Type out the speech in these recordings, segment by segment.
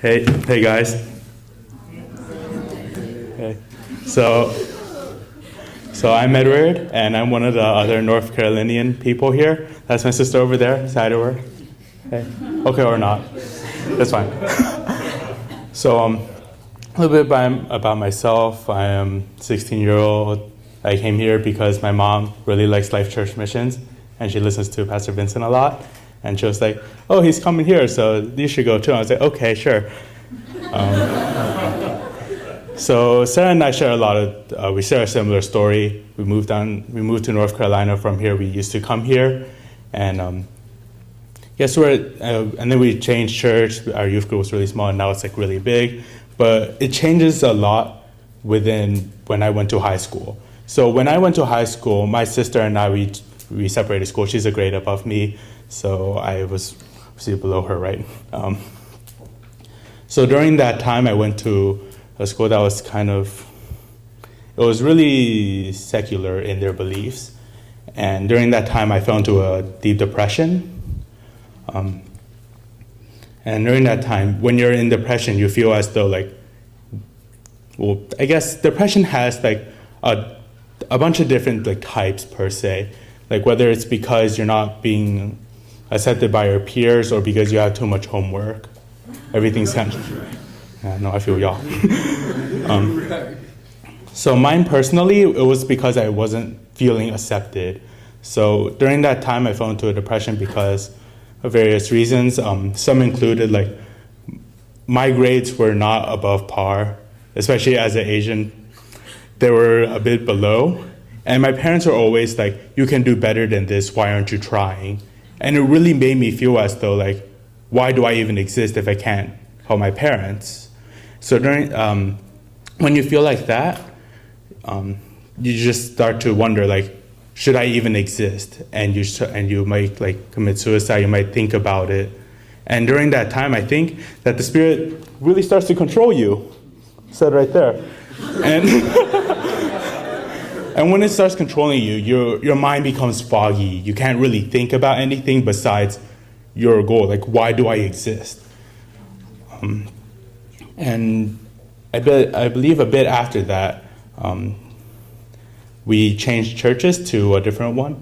Hey guys. Hey. So I'm Edward, and I'm one of the other North Carolinian people here. That's my sister over there. Say hi to her. Hey. Okay, or not. That's fine. So a little bit about myself. I am 16-year-old. I came here because my mom really likes Life Church Missions, and she listens to Pastor Vincent a lot. And she was like, "Oh, he's coming here, so you should go too." And I was like, "Okay, sure." So Sarah and I share a lot of. We share a similar story. We moved to North Carolina from here. We used to come here, and and then we changed church. Our youth group was really small, and now it's like really big. But it changes a lot within when I went to high school. So when I went to high school, my sister and I we separated school. She's a grade above me. So I was below her, right? So during that time, I went to a school that was it was really secular in their beliefs. And during that time, I fell into a deep depression. And during that time, when you're in depression, you feel as though I guess depression has a bunch of different types per se. Whether it's because you're not being accepted by your peers or because you have too much homework. Everything's kind of... no, I feel y'all. So mine personally, it was because I wasn't feeling accepted. So during that time, I fell into a depression because of various reasons. Some included, my grades were not above par, especially as an Asian. They were a bit below. And my parents were always like, "You can do better than this, why aren't you trying?" And it really made me feel as though, why do I even exist if I can't help my parents? So when you feel like that, you just start to wonder, should I even exist? And you might commit suicide. You might think about it. And during that time, I think that the Spirit really starts to control you. Said right there. And when it starts controlling you, your mind becomes foggy. You can't really think about anything besides your goal. Why do I exist? And I believe a bit after that, we changed churches to a different one,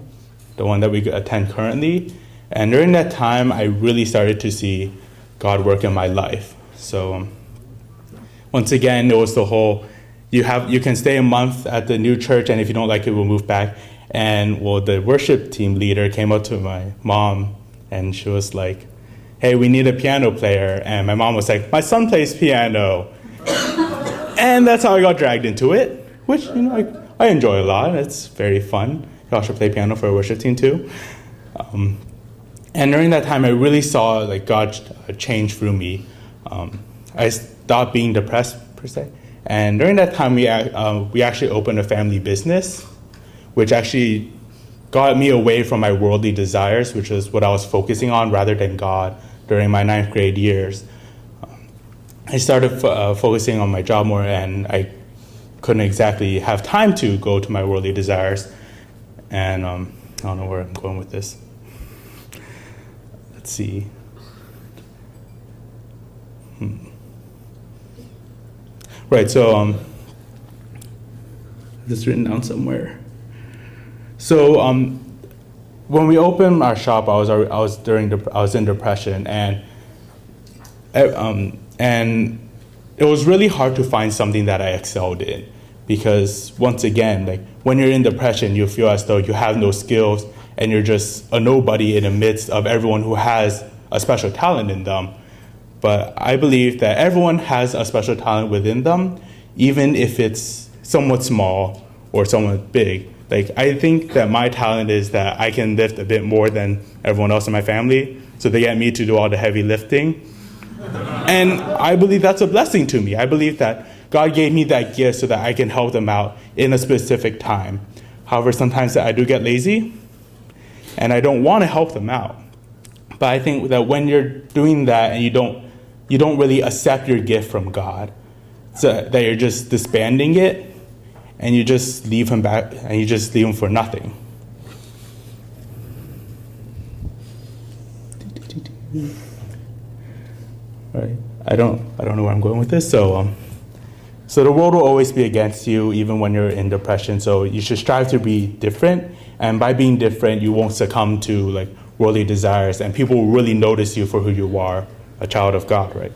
the one that we attend currently. And during that time, I really started to see God work in my life. So once again, it was the whole... You can stay a month at the new church, and if you don't like it, we'll move back. And the worship team leader came up to my mom, and she was like, "Hey, we need a piano player." And my mom was like, "My son plays piano." And that's how I got dragged into it, which I enjoy a lot. It's very fun. Y'all should play piano for a worship team too. And during that time, I really saw God change through me. I stopped being depressed per se. And during that time, we actually opened a family business, which actually got me away from my worldly desires, which is what I was focusing on rather than God during my 9th grade years. I started focusing on my job more, and I couldn't exactly have time to go to my worldly desires. And I don't know where I'm going with this. Let's see. Right, so this is written down somewhere. So when we opened our shop, I was in depression, and it was really hard to find something that I excelled in, because once again, when you're in depression, you feel as though you have no skills and you're just a nobody in the midst of everyone who has a special talent in them. But I believe that everyone has a special talent within them, even if it's somewhat small or somewhat big. I think that my talent is that I can lift a bit more than everyone else in my family, so they get me to do all the heavy lifting. And I believe that's a blessing to me. I believe that God gave me that gift so that I can help them out in a specific time. However, sometimes I do get lazy, and I don't want to help them out. But I think that when you're doing that and you don't really accept your gift from God, so that you're just disbanding it, and you just leave him back, and you just leave him for nothing. Right. I don't know where I'm going with this. So the world will always be against you, even when you're in depression. So you should strive to be different, and by being different, you won't succumb to like worldly desires, and people will really notice you for who you are, a child of God, right?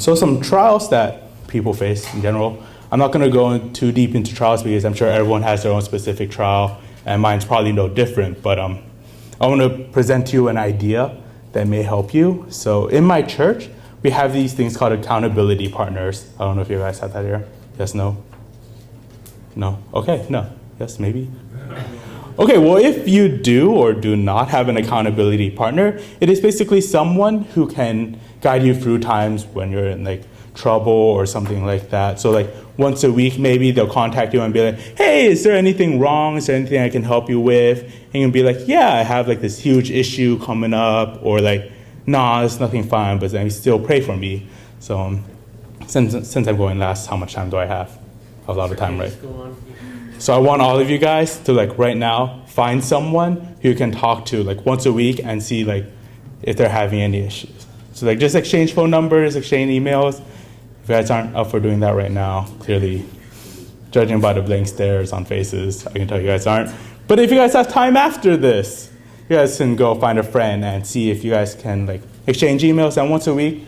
So some trials that people face in general. I'm not going to go too deep into trials because I'm sure everyone has their own specific trial, and mine's probably no different. But I want to present to you an idea that may help you. So in my church, we have these things called accountability partners. I don't know if you guys have that here. Yes, no? No? Okay, no. Yes, maybe? Okay, well, if you do or do not have an accountability partner, it is basically someone who can guide you through times when you're in like trouble or something like that. So like once a week, maybe they'll contact you and be like, hey, is there anything wrong? Is there anything I can help you with? And you'll be like, yeah, I have like this huge issue coming up, or like, nah, it's nothing fine, but then still pray for me. So since I'm going last, how much time do I have? A lot of time, right? So I want all of you guys to like right now find someone who you can talk to like once a week and see like if they're having any issues. So like just exchange phone numbers, exchange emails. If you guys aren't up for doing that right now, clearly judging by the blank stares on faces, I can tell you guys aren't. But if you guys have time after this, you guys can go find a friend and see if you guys can like exchange emails, and once a week,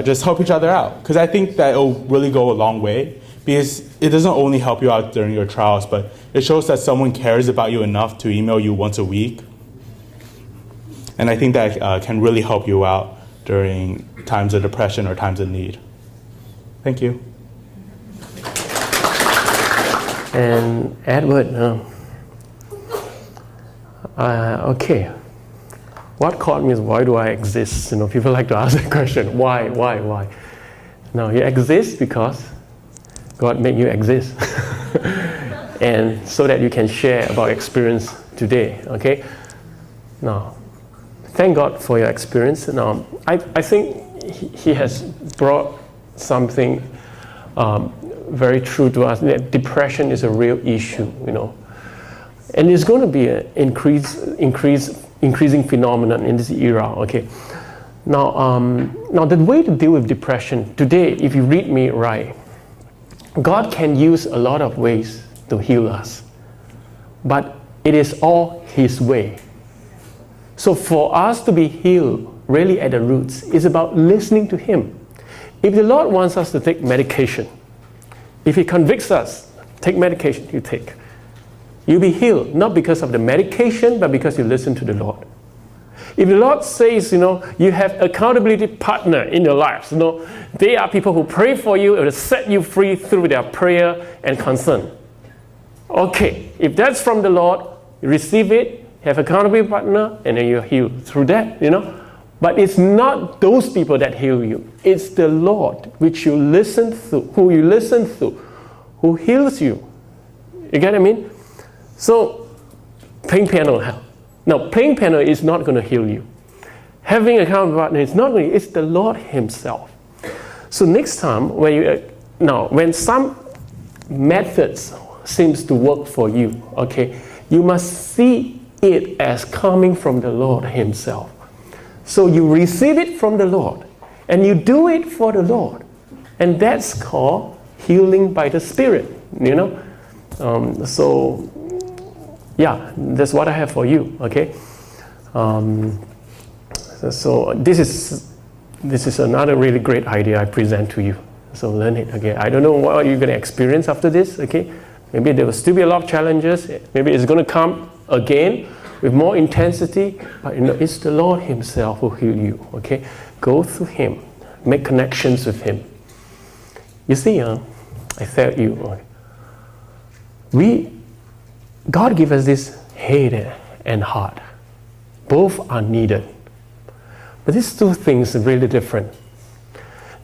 just help each other out. Because I think that it'll really go a long way, because it doesn't only help you out during your trials, but it shows that someone cares about you enough to email you once a week. And I think that can really help you out during times of depression or times of need. Thank you. And Edward, okay. What caught me is, why do I exist? You know, people like to ask that question. Why? No, you exist because God made you exist. And so that you can share about experience today, okay? Now, thank God for your experience. Now, I think he has brought something very true to us, that depression is a real issue, you know. And it's going to be an increasing phenomenon in this era, okay. Now the way to deal with depression today, if you read me right, God can use a lot of ways to heal us, but it is all His way. So for us to be healed, really at the roots, is about listening to Him. If the Lord wants us to take medication, if He convicts us, take medication, you take. You'll be healed, not because of the medication, but because you listen to the Lord. If the Lord says, you know, you have accountability partner in your lives, you know, they are people who pray for you and set you free through their prayer and concern. Okay, if that's from the Lord, you receive it, have accountability partner, and then you're healed through that, you know. But it's not those people that heal you. It's the Lord which you listen to, who you listen to, who heals you. You get what I mean? So, playing piano helps. Now, playing piano is not going to heal you. Having a accountability partner is not going to, it's the Lord Himself. So next time, when some methods seems to work for you, okay, you must see it as coming from the Lord Himself. So you receive it from the Lord, and you do it for the Lord. And that's called healing by the Spirit, you know. So, yeah, that's what I have for you, okay. So this is another really great idea I present to you. So learn it, okay. I don't know what you're going to experience after this, okay. Maybe there will still be a lot of challenges. Maybe it's going to come again with more intensity, but you know, it's the Lord Himself who heal you, okay? Go through Him, make connections with Him. You see, I tell you, God gave us this head and heart. Both are needed. But these two things are really different.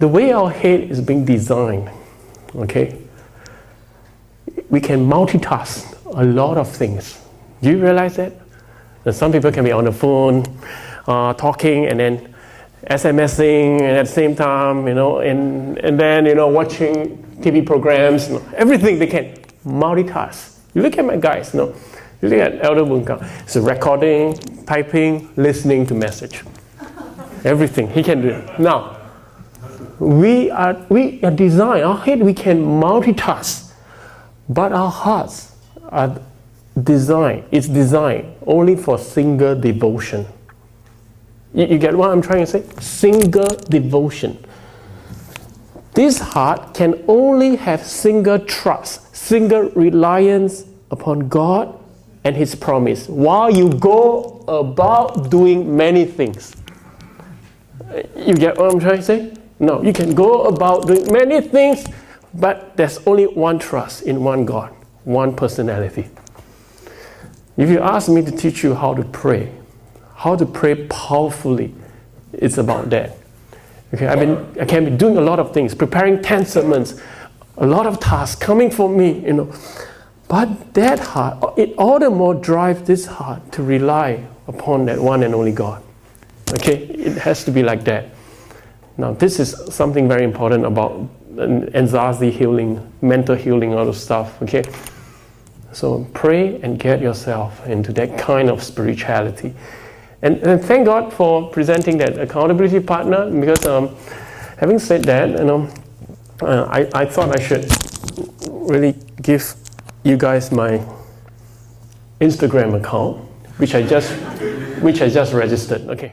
The way our head is being designed, okay, we can multitask a lot of things. Do you realize that? That some people can be on the phone, talking, and then SMSing, and at the same time, you know, and then, you know, watching TV programs, you know, everything they can multitask. You look at my guys, you know, you look at Elder Bunka, so recording, typing, listening to message. Everything he can do it. Now, we are designed, our head we can multitask, but our hearts are designed, it's designed only for single devotion. You get what I'm trying to say? Single devotion. This heart can only have single trust, single reliance upon God and His promise, while you go about doing many things. You get what I'm trying to say? No, you can go about doing many things, but there's only one trust in one God, one personality. If you ask me to teach you how to pray powerfully, it's about that. Okay, I can be doing a lot of things, preparing 10 sermons, a lot of tasks coming for me, But that heart, it all the more drives this heart to rely upon that one and only God. Okay, it has to be like that. Now, this is something very important about anxiety healing, mental healing, all those stuff. Okay, so pray and get yourself into that kind of spirituality. And thank God for presenting that accountability partner, because having said that, I thought I should really give you guys my Instagram account, which I just registered. Okay.